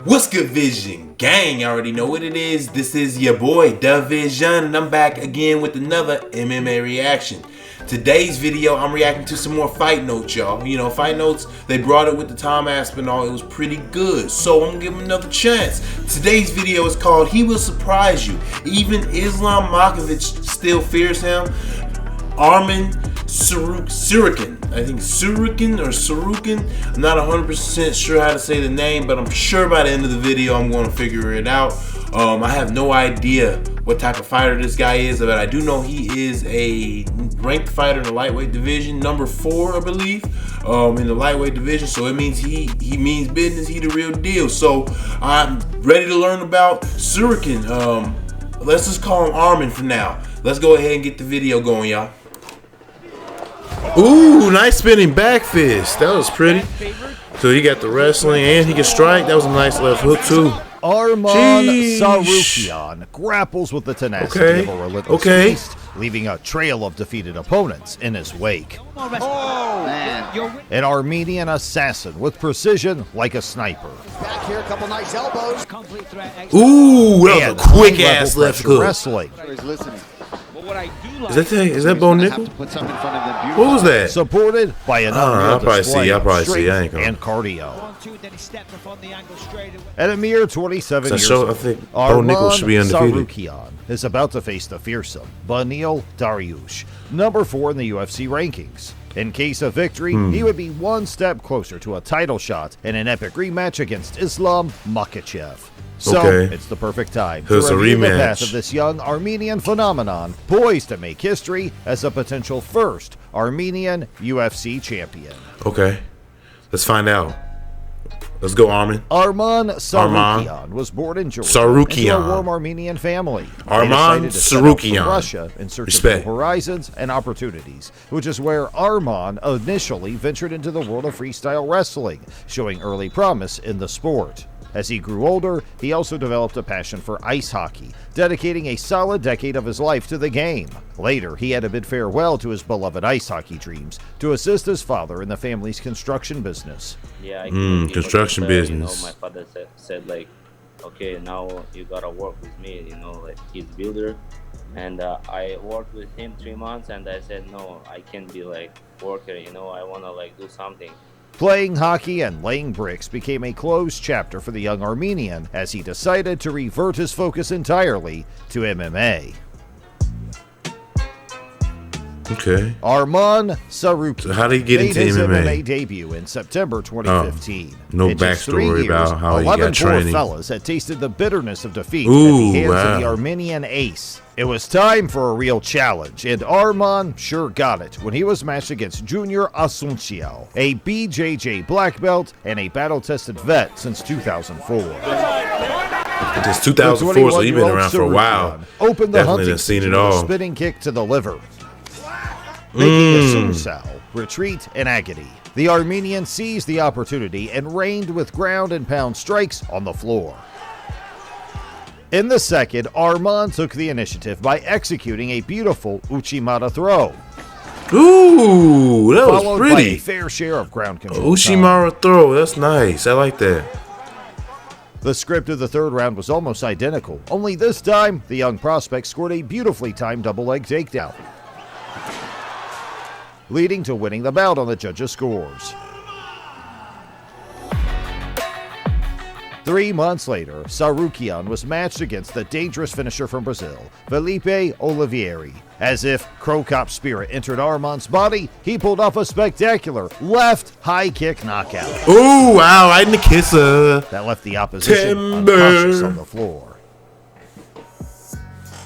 What's good, Vision gang? I already know what it is. This is your boy DaVizion, and I'm back again with another MMA reaction. Today's video, I'm reacting to some more fight notes, y'all. You know, fight notes, they brought it with the Tom Aspinall. It was pretty good, so I'm gonna give him another chance. Today's video is called He Will Surprise You. Even Islam Makhachev still fears him. Arman Tsarukyan, I think Tsarukyan. I'm not 100% sure how to say the name, but I'm sure by the end of the video I'm going to figure it out. I have no idea what type of fighter this guy is, but I do know he is a ranked fighter in the lightweight division, number 4, I believe, in the lightweight division. So it means he means business. He the real deal. So I'm ready to learn about Tsarukyan. Let's just call him Armen for now. Let's go ahead and get the video going, y'all. Ooh, nice spinning back fist. That was pretty. So he got the wrestling and he can strike. That was a nice left hook too. Arman Tsarukyan grapples with the tenacity of a relentless beast, leaving a trail of defeated opponents in his wake. Oh, man. An Armenian assassin with precision like a sniper. Back here, a couple nice elbows. Ooh, that was a quick ass left hook. Wrestling. He's listening. Is that Bo Nickel? What was that? Supported by an I'll probably see. I ain't gonna. And cardio. At a mere 27 years I old, think Bo Nickel should be undefeated. Tsarukyan is about to face the fearsome Beneil Dariush, number 4 in the UFC rankings. In case of victory, he would be one step closer to a title shot in an epic rematch against Islam Makachev. So, it's the perfect time to review the path of this young Armenian phenomenon, poised to make history as a potential first Armenian UFC champion. Okay, let's find out. Let's go, Armen. Arman Tsarukyan was born in Georgia into a warm Armenian family. Arman Tsarukyan. Russia in search of new horizons and opportunities, which is where Arman initially ventured into the world of freestyle wrestling, showing early promise in the sport. As he grew older, he also developed a passion for ice hockey, dedicating a solid decade of his life to the game. Later, he had to bid farewell to his beloved ice hockey dreams to assist his father in the family's construction business. Yeah, construction business. My father said like, okay, now you gotta work with me, like he's builder. And I worked with him 3 months, and I said, no, I can't be like worker, I wanna like do something. Playing hockey and laying bricks became a closed chapter for the young Armenian as he decided to revert his focus entirely to MMA. Okay. Arman Tsarukyan so how did he get into his MMA? MMA debut in September 2015. No backstory about how he got training. 11 poor fellas had tasted the bitterness of defeat at the hands of the Armenian ace. It was time for a real challenge, and Arman sure got it when he was matched against Junior Asunciao, a BJJ black belt and a battle-tested vet since 2004. It's 2004, so he's been around for a while. Opened the Definitely hunting seen it with all. a spinning kick to the liver, making Asunciao retreat in agony. The Armenian seized the opportunity and reigned with ground and pound strikes on the floor. In the second, Arman took the initiative by executing a beautiful Uchimata throw. Ooh, that was followed pretty. By a fair share of ground control. Uchimata throw, that's nice. I like that. The script of the third round was almost identical, only this time, the young prospect scored a beautifully timed double-leg takedown, leading to winning the bout on the judges' scores. 3 months later, Tsarukyan was matched against the dangerous finisher from Brazil, Felipe Olivieri. As if Crow Cop spirit entered Arman's body, he pulled off a spectacular left high kick knockout. Ooh, wow, right in the kisser. That left the opposition unconscious on the floor.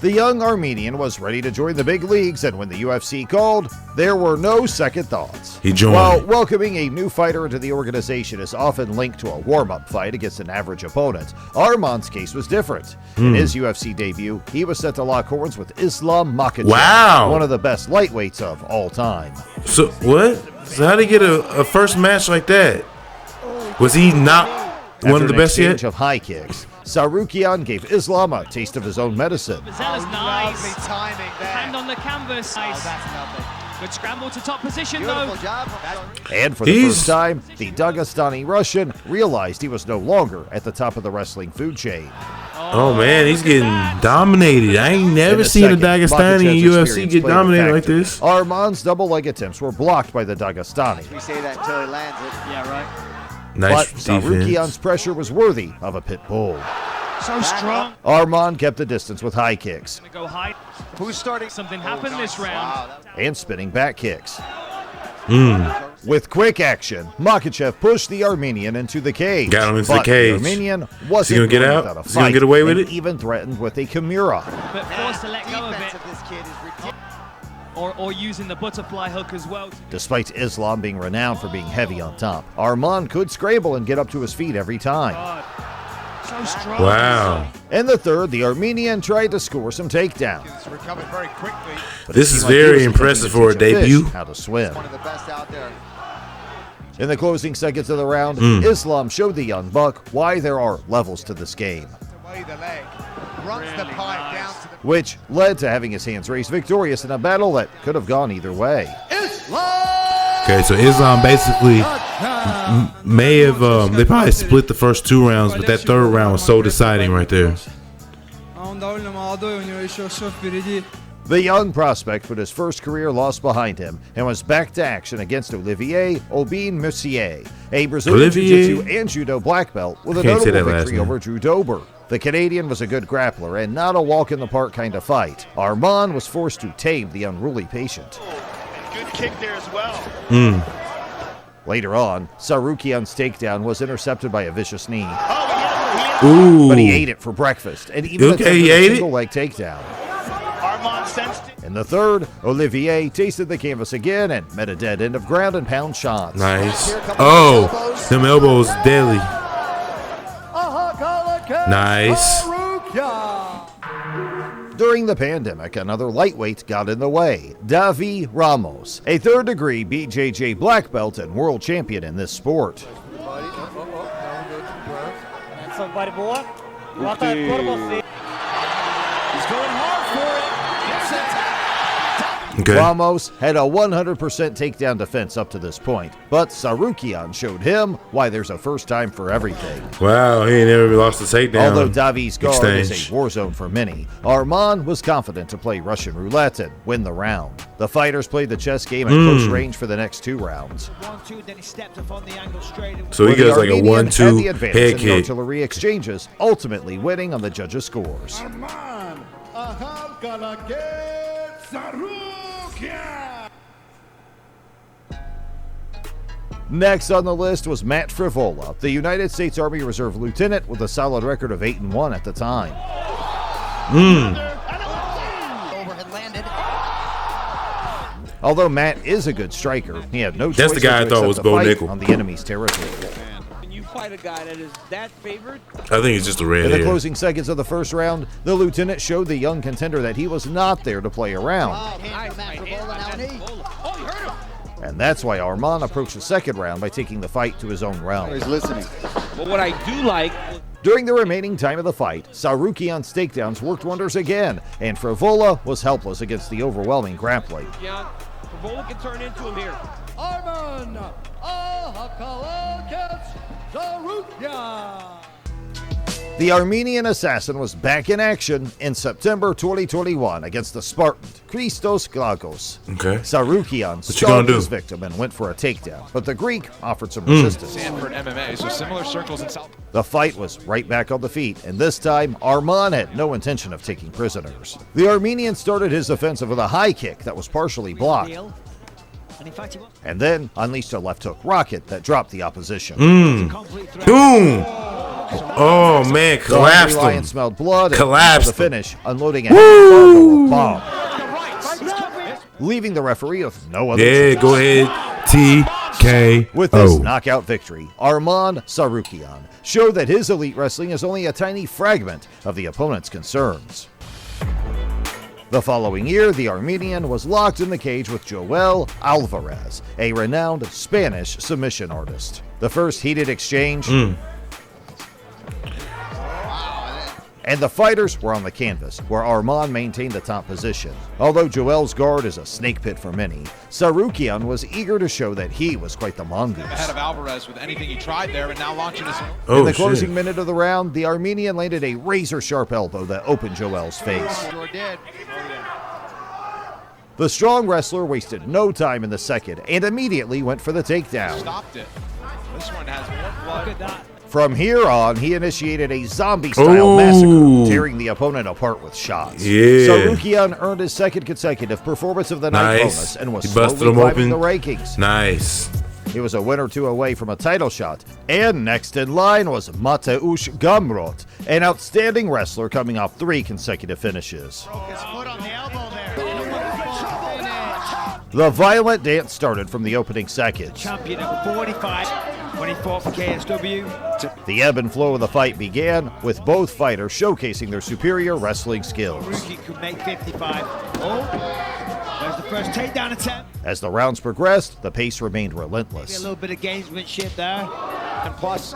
The young Armenian was ready to join the big leagues, and when the UFC called, there were no second thoughts. He joined. While welcoming a new fighter into the organization is often linked to a warm-up fight against an average opponent, Arman's case was different. In his UFC debut, he was set to lock horns with Islam Makachev, one of the best lightweights of all time. So what? So how did he get a first match like that? Was he not one of the best yet? Of high kicks, Tsarukyan gave Islam a taste of his own medicine. That was nice. Lovely timing there. Hand on the canvas. Nice. Oh, that's lovely. Good scramble to top position, Beautiful though. job. And for the first time, the Dagestani Russian realized he was no longer at the top of the wrestling food chain. Oh man, he's getting dominated. I ain't never seen a Dagestani in UFC get dominated like this. Arman's double leg attempts were blocked by the Dagestani. We say that until he lands it. Yeah, right. Nice But Tsarukyan's defense. pressure was worthy of a pit bull. So strong. Arman kept the distance with high kicks Gonna go high. Who's starting? Something happened this round. Wow. and spinning back kicks. With quick action, Makachev pushed the Armenian into the cage. Got him into the but cage. The Armenian wasn't gonna get going out? without a Is he gonna fight get away with and it? even threatened with a Kimura. But forced to let go of Defense it. of this kid is ridiculous. Or using the butterfly hook as well. Despite Islam being renowned for being heavy on top, Arman could scramble and get up to his feet every time. God. So strong. Wow. In the third, the Armenian tried to score some takedowns. It's recovered very quickly. but This it is seemed like he very was impressive attempting for a to teach debut. fish how to swim. One of the best out there. In the closing seconds of the round, Islam showed the young buck why there are levels to this game, Away the leg. Runs the pipe down to the which led to having his hands raised victorious in a battle that could have gone either way. Okay, so Islam basically may have they probably split the first 2 rounds, but that third round was so deciding right there. The young prospect put his first career loss behind him and was back to action against Olivier Aubin-Mercier, a Brazilian Olivier? Jiu-Jitsu and Judo black belt with a Can't say notable that last victory name. over Drew Dober. The Canadian was a good grappler and not a walk-in-the-park kind of fight. Arman was forced to tame the unruly patient. good kick there as well. Later on, Tsarukyan's takedown was intercepted by a vicious knee, Ooh. but he ate it for breakfast and even Okay, attempted he a ate it? single leg takedown. Arman sensed it. In the third, Olivier tasted the canvas again and met a dead end of ground and pound shots. Nice. Oh, them elbows deadly. Nice. During the pandemic, another lightweight got in the way. Davi Ramos, a third-degree BJJ black belt and world champion in this sport. Okay. Ramos had a 100% takedown defense up to this point, but Tsarukyan showed him why there's a first time for everything. Wow, he ain't never lost a takedown. Although Davi's guard is exchange. a war zone for many, Arman was confident to play Russian roulette and win the round. The fighters played the chess game at close range for the next 2 rounds. So he where the goes like a Armenian had the 1-2 advantage head in the kick. artillery exchanges, ultimately winning on the judges' scores. Next on the list was Matt Frivola, the United States Army Reserve lieutenant with a solid record of 8-1 at the time. Overhead landed. Although Matt is a good striker, he had no That's choice the guy I but to thought accept was the Bo fight Nickel. on the enemy's territory. When you fight a guy that is that favored, I think it's just a red In the hair. closing seconds of the first round, the lieutenant showed the young contender that he was not there to play around. And that's why Arman approached the second round by taking the fight to his own realm. He's listening. but what I do like, During the remaining time of the fight, Tsarukyan's takedowns worked wonders again, and Frivola was helpless against the overwhelming grappling. Jan, Frivola can turn into him here. Arman Tsarukyan. The Armenian assassin was back in action in September 2021 against the Spartan Christos Glagos. Okay. Tsarukyan you gonna stalked do? his victim and went for a takedown, but the Greek offered some resistance. Sanford MMA, so similar circles in South. The fight was right back on the feet, and this time, Arman had no intention of taking prisoners. The Armenian started his offensive with a high kick that was partially blocked, and then unleashed a left hook rocket that dropped the opposition. Boom! Oh man, The collapsed Hungry Lion him. smelled blood and Collapsed for the him. finish, unloading a cargo of bomb, leaving the referee with no other Yeah, choice. go ahead. TKO. With this knockout victory, Arman Tsarukyan showed that his elite wrestling is only a tiny fragment of the opponent's concerns. The following year, the Armenian was locked in the cage with Joel Alvarez, a renowned Spanish submission artist. The first heated exchange And the fighters were on the canvas, where Arman maintained the top position. Although Joel's guard is a snake pit for many, Tsarukyan was eager to show that he was quite the mongoose. Ahead of Alvarez with anything he tried there, and now launching his Oh, In the closing shit. minute of the round, the Armenian landed a razor-sharp elbow that opened Joel's face. Sure did. The strong wrestler wasted no time in the second and immediately went for the takedown. stopped it. This one has more blood. Look at that. From here on, he initiated a zombie-style Ooh. massacre, tearing the opponent apart with shots. Yeah. Tsarukyan earned his second consecutive performance of the night Nice. bonus and was He busted slowly him climbing open. the rankings. Nice. He was a win or two away from a title shot. And next in line was Mateusz Gamrot, an outstanding wrestler coming off 3 consecutive finishes. Broke his foot on the elbow there. The violent dance started from the opening seconds. Champion at 45 when he fought for KSW. The ebb and flow of the fight began, with both fighters showcasing their superior wrestling skills. Rookie could make 55. Oh, there's the first takedown attempt. As the rounds progressed, the pace remained A relentless. little bit of gamesmanship there. And plus,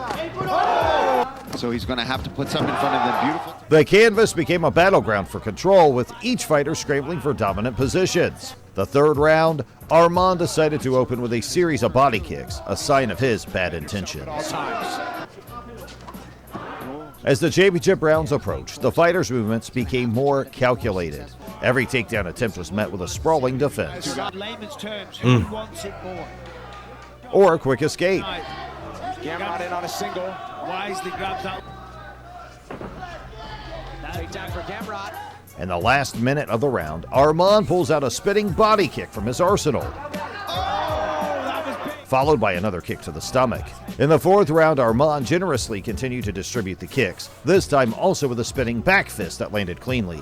So he's going to have to put something in front of the beautiful. The canvas became a battleground for control, with each fighter scrambling for dominant positions. The third round, Arman decided to open with a series of body kicks, a sign of his bad intentions. all times. As the championship rounds approached, the fighters' movements became more calculated. Every takedown attempt was met with a sprawling defense In layman's terms, who wants it more? or a quick escape. Gamrot in on a single. Wisely grabs that. Takedown for Gamrot. In the last minute of the round, Arman pulls out a spinning body kick from his arsenal, followed by another kick to the stomach. In the fourth round, Arman generously continued to distribute the kicks, this time also with a spinning back fist that landed cleanly.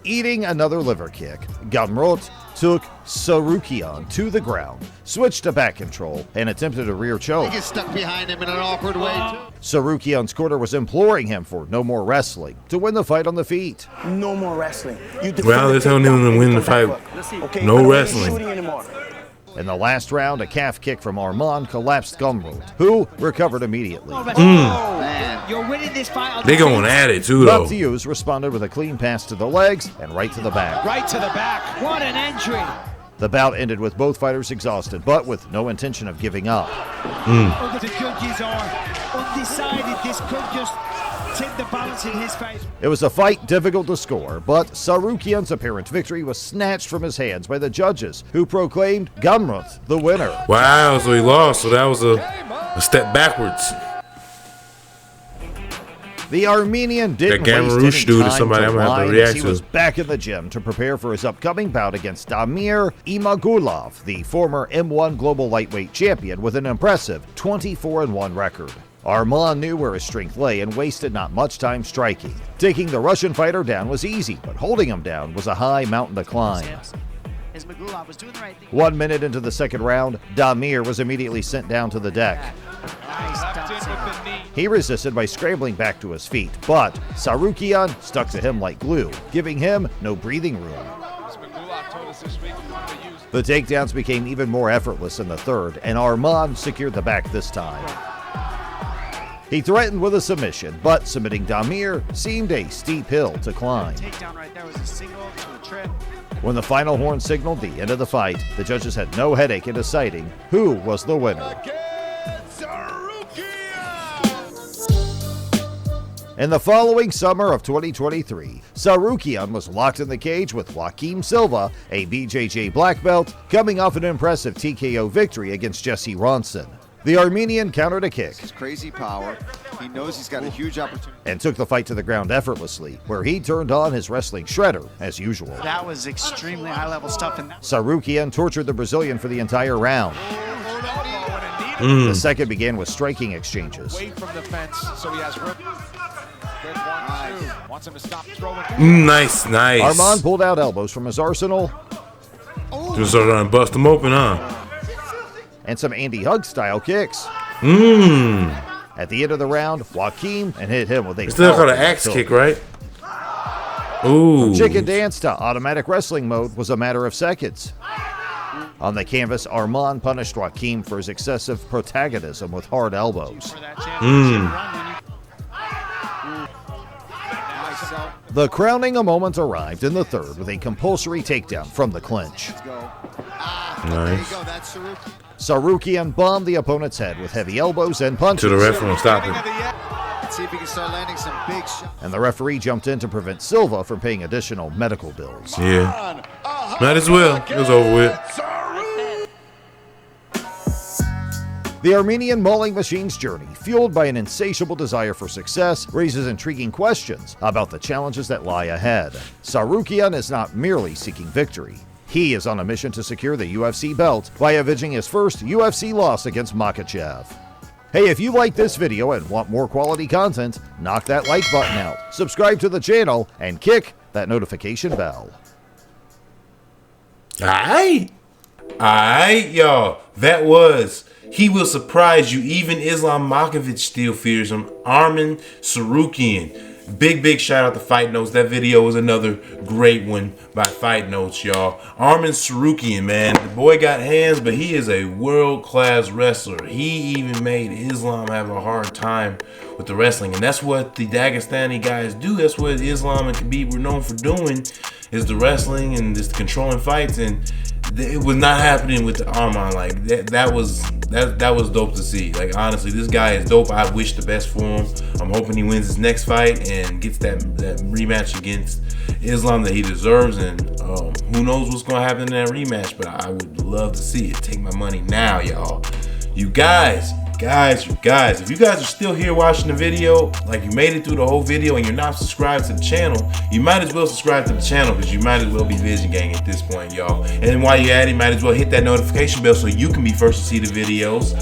Eating another liver kick, Gamrot took Tsarukyan to the ground, switched to back control, and attempted a rear choke. He gets stuck behind him in an awkward way, too. Tsarukyan's corner was imploring him for no more wrestling to win the fight on the feet. No more wrestling. Well, they're telling him to win the fight. No wrestling. In the last round, a calf kick from Arman collapsed Gamrot, who recovered immediately. Man. You're winning this fight on They the going feet. at it too, though. Matthews responded with a clean pass to the legs and right to the back. Right to the back. What an entry. The bout ended with both fighters exhausted, but with no intention of giving up. The judges are undecided. This could just tip the balance in his favor. It was a fight difficult to score, but Tsarukyan's apparent victory was snatched from his hands by the judges, who proclaimed Gamrot the winner. Wow, so he lost. So that was a step backwards. The Armenian didn't That waste Gamrot any dude is time somebody to I'm gonna have to whine react as he to. was back in the gym to prepare for his upcoming bout against Damir Imagulov, the former M1 Global Lightweight Champion with an impressive 24-1 record. Arman knew where his strength lay and wasted not much time striking. Taking the Russian fighter down was easy, but holding him down was a high mountain to climb. As Magulov was doing the right thing. 1 minute into the second round, Damir was immediately sent down to the deck. Left in with the knee. He resisted by scrambling back to his feet, but Tsarukyan stuck to him like glue, giving him no breathing room. As Magulov told us this week, we want to use The takedowns became even more effortless in the third, and Arman secured the back this time. He threatened with a submission, but submitting Damir seemed a steep hill to climb. Takedown right there was a single to a trip. When the final horn signaled the end of the fight, the judges had no headache in deciding who was the winner. In the following summer of 2023, Tsarukyan was locked in the cage with Joaquim Silva, a BJJ black belt, coming off an impressive TKO victory against Jesse Ronson. The Armenian countered a kick His crazy power. He knows he's got a huge opportunity. and took the fight to the ground effortlessly, where he turned on his wrestling shredder as usual. That was extremely high-level stuff. And Tsarukyan tortured the Brazilian for the entire round. The second began with striking exchanges. away from the fence, so he has room. Good 1-2. Wants him to stop throwing. Nice. Arman pulled out elbows from his arsenal Just started trying to bust him open, huh? and some Andy Hug style kicks. At the end of the round, Joaquim and hit him with a It's still called an powerful axe hook. kick, right? Ooh. Chicken dance to automatic wrestling mode was a matter of seconds. On the canvas, Arman punished Joaquim for his excessive protagonism with hard elbows. for that championship run, when you The crowning moment arrived in the third with a compulsory takedown from the clinch. Let's go. Nice. There you go. That's Tsarukyan. Tsarukyan bombed the opponent's head with heavy elbows and punches. To the ref won't stop it. Let's see if he can start landing some big shots. And the referee jumped in to prevent Silva from paying additional medical bills. Yeah. Might as well. It was over with. The Armenian mauling machine's journey, fueled by an insatiable desire for success, raises intriguing questions about the challenges that lie ahead. Tsarukyan is not merely seeking victory. He is on a mission to secure the UFC belt by avenging his first UFC loss against Makachev. Hey, if you like this video and want more quality content, knock that like button out, subscribe to the channel, and kick that notification bell. Alright, y'all. That was He Will Surprise You. Even Islam Makhachev still fears him. Arman Tsarukyan. Big shout out to Fight Notes. That video was another great one by Fight Notes, y'all. Arman Tsarukyan, man. The boy got hands, but he is a world-class wrestler. He even made Islam have a hard time with the wrestling. And that's what the Dagestani guys do. That's what Islam and Khabib were known for doing, is the wrestling and just controlling fights. And it was not happening with the Arman. Like that was dope to see. Like, honestly, this guy is dope. I wish the best for him. I'm hoping he wins his next fight and gets that rematch against Islam that he deserves. And who knows what's gonna happen in that rematch, but I would love to see it. Take my money now, y'all. You guys, if you guys are still here watching the video, like you made it through the whole video and you're not subscribed to the channel, you might as well subscribe to the channel, because you might as well be Vision Gang at this point, y'all. And while you're at it, you might as well hit that notification bell so you can be first to see the videos.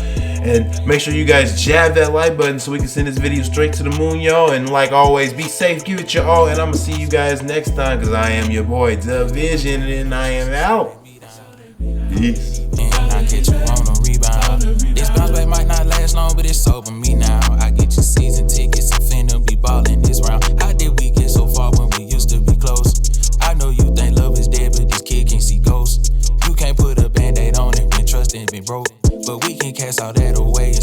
And make sure you guys jab that like button so we can send this video straight to the moon, y'all. And like always, be safe, give it your all, and I'm gonna see you guys next time, because I am your boy DaVizion, and I am out. Peace. This bounce back might not last long, but it's over me now. I get you season tickets, I'm finna be ballin' this round. How did we get so far when we used to be close? I know you think love is dead, but this kid can't see ghosts. You can't put a band-aid on it when trust ain't been broke. But we can cast all that away and